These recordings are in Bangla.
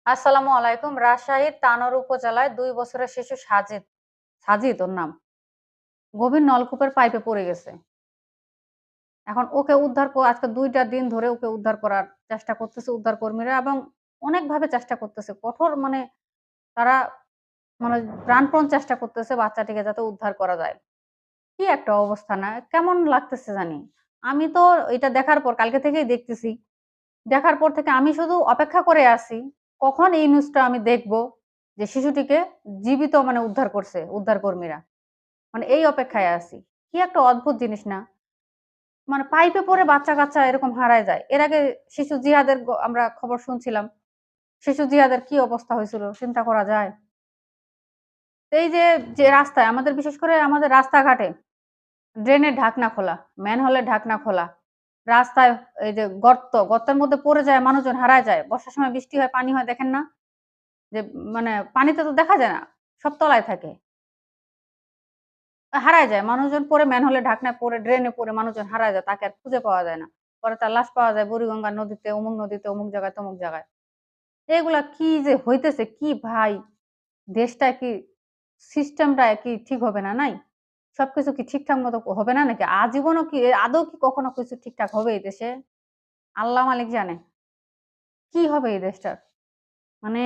আসসালামু আলাইকুম। রাজশাহীর তানোর উপজেলায় ২ বছরের শিশু সাজিদ, সাজিদ ওর নাম। গভীর নলকূপের পাইপে পড়ে গেছে। এখন ওকে আজকে ২ টা দিন ধরে ওকে উদ্ধার করার চেষ্টা করতেছে উদ্ধারকর্মীরা এবং অনেকভাবে চেষ্টা করতেছে। কঠোর মানে তারা মানে প্রাণপণ চেষ্টা করতেছে বাচ্চাটিকে যাতে উদ্ধার করা যায়। কি একটা অবস্থা না? কেমন লাগতেছে জানি। আমি তো এটা দেখার পর কালকে থেকেই দেখতেছি। দেখার পর থেকে আমি শুধু অপেক্ষা করে আছি, কখন এই নিউজটা আমি দেখব যে শিশুটিকে জীবিত মানে উদ্ধার করছে উদ্ধারকর্মীরা। মানে এই অপেক্ষায় আছি। কি একটা অদ্ভুত জিনিস না? মানে পাইপে পড়ে বাচ্চা-কাচ্চা এরকম হারায় যায়। এর আগে শিশু জিহাদের আমরা খবর শুনছিলাম। শিশু জিহাদের কি অবস্থা হয়েছিল চিন্তা করা যায়? এই যে রাস্তায় আমাদের বিশেষ করে আমাদের রাস্তাঘাটে ড্রেনের ঢাকনা খোলা, ম্যানহোলের ঢাকনা খোলা। রাস্তায় এই যে গর্তের মধ্যে পড়ে যায় মানুষজন হারায় যায়। বর্ষার সময় বৃষ্টি হয়, পানি হয় দেখেন না? যে মানে পানিতে তো দেখা যায় না। সব তলায় থাকে। হারায় যায়। মানুষজন পড়ে ম্যানহোলের ঢাকনায় পড়ে, ড্রেনে পড়ে মানুষজন হারায় যায়। তাকে আর খুঁজে পাওয়া যায় না। পরে তার লাশ পাওয়া যায় বুড়িগঙ্গা নদীতে, অমুক জায়গায়, তমুক জায়গায়। এগুলা কি যে হইতেছে, কি ভাই? দেশটা কি সিস্টেমটা কি ঠিক হবে না নাই? সবকিছু কি ঠিকঠাক মতো হবে না নাকি? আজীবনও কি আদৌ কি কখনো কিছু ঠিকঠাক হবে এই দেশে? আল্লাহ মালিক জানে। কি হবে এই দেশটার? মানে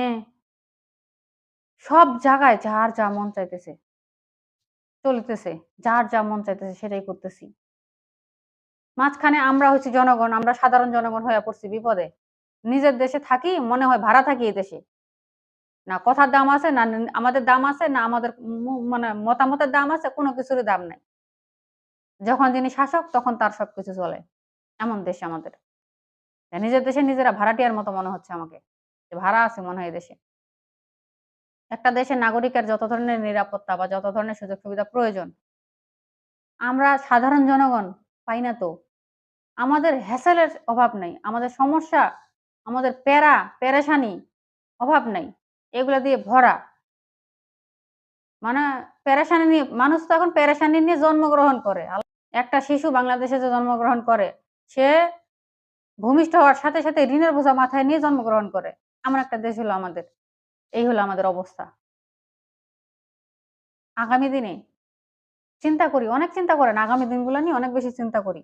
সব জায়গায় যার যা মন চাইতেছে চলতেছে। যার যা মন চাইতেছে সেটাই করতেছি। মাঝখানে আমরা হচ্ছি জনগণ, আমরা সাধারণ জনগণ হইয়া পড়ছি বিপদে। নিজের দেশে থাকি, মনে হয় ভাড়া থাকি এই দেশে। না কথার দাম আছে, না আমাদের দাম আছে, না আমাদের মানে মতামতের দাম আছে, কোন কিছুরই দাম নাই। যখন যিনি শাসক তখন তার সবকিছু চলে। এমন দেশ আমাদের। নিজের দেশে নিজেরা ভাড়াটিয়ার মতো মনে হচ্ছে আমাকে। যে ভাড়া আছি মনে হয় এদেশে। একটা দেশের নাগরিকের যত ধরনের নিরাপত্তা বা যত ধরনের সুযোগ সুবিধা প্রয়োজন, আমরা সাধারণ জনগণ পাই না তো। আমাদের হ্যাসেলের অভাব নাই। আমাদের সমস্যা, আমাদের পেরেশানি অভাব নাই। এগুলা দিয়ে ভরা। মানে পেরেশানি নিয়ে মানুষ তো এখন পেরেশানি নিয়ে জন্মগ্রহণ করে। একটা শিশু বাংলাদেশে যে জন্মগ্রহণ করে, সে ভূমিষ্ঠ হওয়ার সাথে, সাথে ঋণের বোঝা মাথায় নিয়ে জন্মগ্রহণ করে। এমন একটা দেশ হলো আমাদের। এই হলো আমাদের অবস্থা। আগামী দিনে চিন্তা করি, অনেক চিন্তা করেন। আগামী দিনগুলা নিয়ে অনেক বেশি চিন্তা করি।